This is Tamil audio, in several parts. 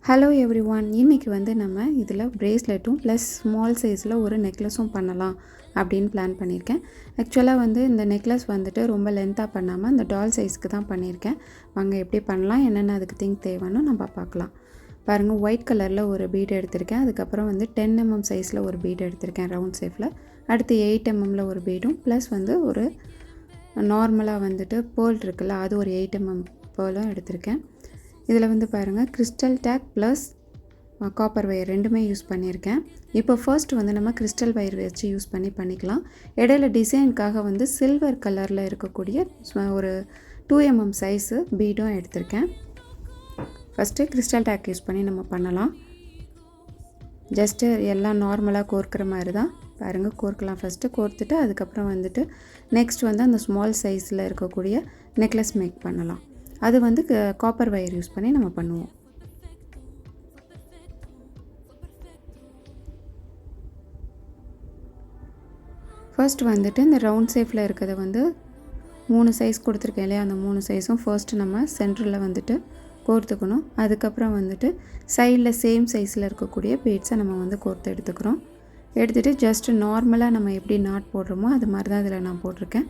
ஹலோ எவ்ரிவான், இன்றைக்கி வந்து நம்ம இதில் பிரேஸ்லெட்டும் ப்ளஸ் ஸ்மால் சைஸில் ஒரு நெக்லஸும் பண்ணலாம் அப்படின்னு பிளான் பண்ணியிருக்கேன். ஆக்சுவலாக வந்து இந்த நெக்லஸ் வந்துட்டு ரொம்ப லென்த்தாக பண்ணாமல் இந்த டால் சைஸ்க்கு தான் பண்ணியிருக்கேன். வாங்க எப்படி பண்ணலாம், என்னென்ன அதுக்கு திங்க் தேவைன்னு நம்ம பார்க்கலாம். பாருங்கள், ஒயிட் கலரில் ஒரு பீட் எடுத்திருக்கேன். அதுக்கப்புறம் வந்து 10 mm சைஸில் ஒரு பீட் எடுத்திருக்கேன் ரவுண்ட் ஷேப்பில். அடுத்து 8 mmல ஒரு பீடும் ப்ளஸ் வந்து ஒரு நார்மலாக வந்துட்டு பேர்ல் இருக்குல்ல, அது ஒரு 8 mm பேர்லும் எடுத்திருக்கேன். இதில் வந்து பாருங்கள், crystal take plus copper wire ரெண்டுமே யூஸ் பண்ணியிருக்கேன். இப்போ ஃபர்ஸ்ட் வந்து நம்ம கிறிஸ்டல் வயர் வச்சு யூஸ் பண்ணிக்கலாம். இடையில டிசைனுக்காக வந்து சில்வர் கலரில் இருக்கக்கூடிய ஒரு 2 mm சைஸு பீடும் எடுத்திருக்கேன். ஃபஸ்ட்டு கிறிஸ்டல் டேக் யூஸ் பண்ணி நம்ம பண்ணலாம். ஜஸ்ட்டு எல்லாம் நார்மலாக கோர்க்குற மாதிரி தான். பாருங்கள், கோர்க்கலாம். ஃபஸ்ட்டு கோர்த்துட்டு அதுக்கப்புறம் வந்துட்டு நெக்ஸ்ட் வந்து அந்த ஸ்மால் சைஸில் இருக்கக்கூடிய நெக்லஸ் மேக் பண்ணலாம். அது வந்து காப்பர் வயர் யூஸ் பண்ணி நம்ம பண்ணுவோம். ஃபர்ஸ்ட் வந்துட்டு இந்த ரவுண்ட் ஷேப்பில் இருக்கிறத வந்து 3 சைஸ் கொடுத்துருக்கேன் இல்லையா, அந்த 3 சைஸும் ஃபர்ஸ்ட்டு நம்ம சென்டரில் வந்துட்டு கோர்த்துக்கணும். அதுக்கப்புறம் வந்துட்டு சைடில் சேம் சைஸில் இருக்கக்கூடிய பீட்ஸை நம்ம வந்து கோர்த்து எடுத்துக்கிறோம். எடுத்துகிட்டு ஜஸ்ட்டு நார்மலாக நம்ம எப்படி நாட் போடுறோமோ அது மாதிரி தான் இதில் நான் போட்டிருக்கேன்.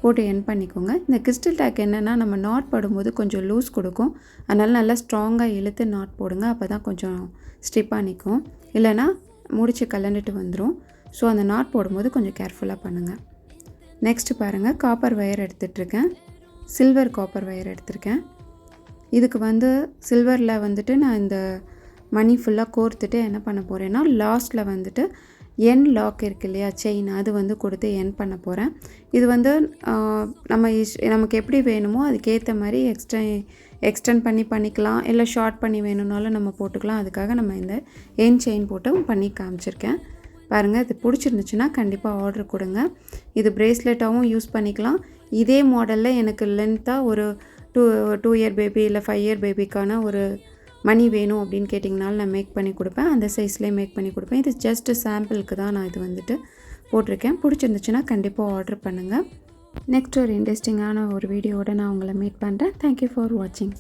போட்டு என் பண்ணிக்கோங்க. இந்த கிறிஸ்டல் டேக் என்னென்னா, நம்ம நாட் போடும்போது கொஞ்சம் லூஸ் கொடுக்கும். அதனால் நல்லா ஸ்ட்ராங்காக இழுத்து நாட் போடுங்க. அப்போ தான் கொஞ்சம் ஸ்டிப்பாக நிற்கும். இல்லைனா முடிச்சு கலண்டுட்டு வந்துடும். ஸோ அந்த நாட் போடும்போது கொஞ்சம் கேர்ஃபுல்லாக பண்ணுங்கள். நெக்ஸ்ட்டு பாருங்கள், காப்பர் வயர் எடுத்துகிட்ருக்கேன். சில்வர் காப்பர் வயர் எடுத்திருக்கேன். இதுக்கு வந்து சில்வரில் வந்துட்டு நான் இந்த மணி ஃபுல்லாக கோர்த்துட்டு என்ன பண்ண போகிறேன்னா, லாஸ்ட்டில் வந்துட்டு என் லாக் இருக்கு இல்லையா, செயின், அது வந்து கொடுத்து என் பண்ண போகிறேன். இது வந்து நமக்கு எப்படி வேணுமோ அதுக்கேற்ற மாதிரி எக்ஸ்டெண்ட் பண்ணிக்கலாம். இல்லை ஷார்ட் பண்ணி வேணும்னாலும் நம்ம போட்டுக்கலாம். அதுக்காக நம்ம இந்த என் செயின் போட்டு பண்ணி காமிச்சிருக்கேன். பாருங்கள், இது பிடிச்சிருந்துச்சுன்னா கண்டிப்பாக ஆர்டர் கொடுங்க. இது பிரேஸ்லெட்டாகவும் யூஸ் பண்ணிக்கலாம். இதே மாடலில் எனக்கு லென்த்தாக ஒரு 2 year பேபி இல்லை 5 year பேபிக்கான ஒரு மணி வேணும் அப்படின்னு கேட்டிங்கனாலும் நான் மேக் பண்ணி கொடுப்பேன். அந்த சைஸ்லேயே மேக் பண்ணி கொடுப்பேன். இது ஜஸ்ட்டு சாம்பிளுக்கு தான் நான் இது வந்துட்டு போட்டிருக்கேன். பிடிச்சிருந்துச்சுன்னா கண்டிப்பாக ஆர்டர் பண்ணுங்கள். நெக்ஸ்ட் ஒரு இன்ட்ரெஸ்டிங்கான ஒரு வீடியோவோட நான் உங்களை மீட் பண்ணுறேன். தேங்க்யூ ஃபார் வாட்சிங்.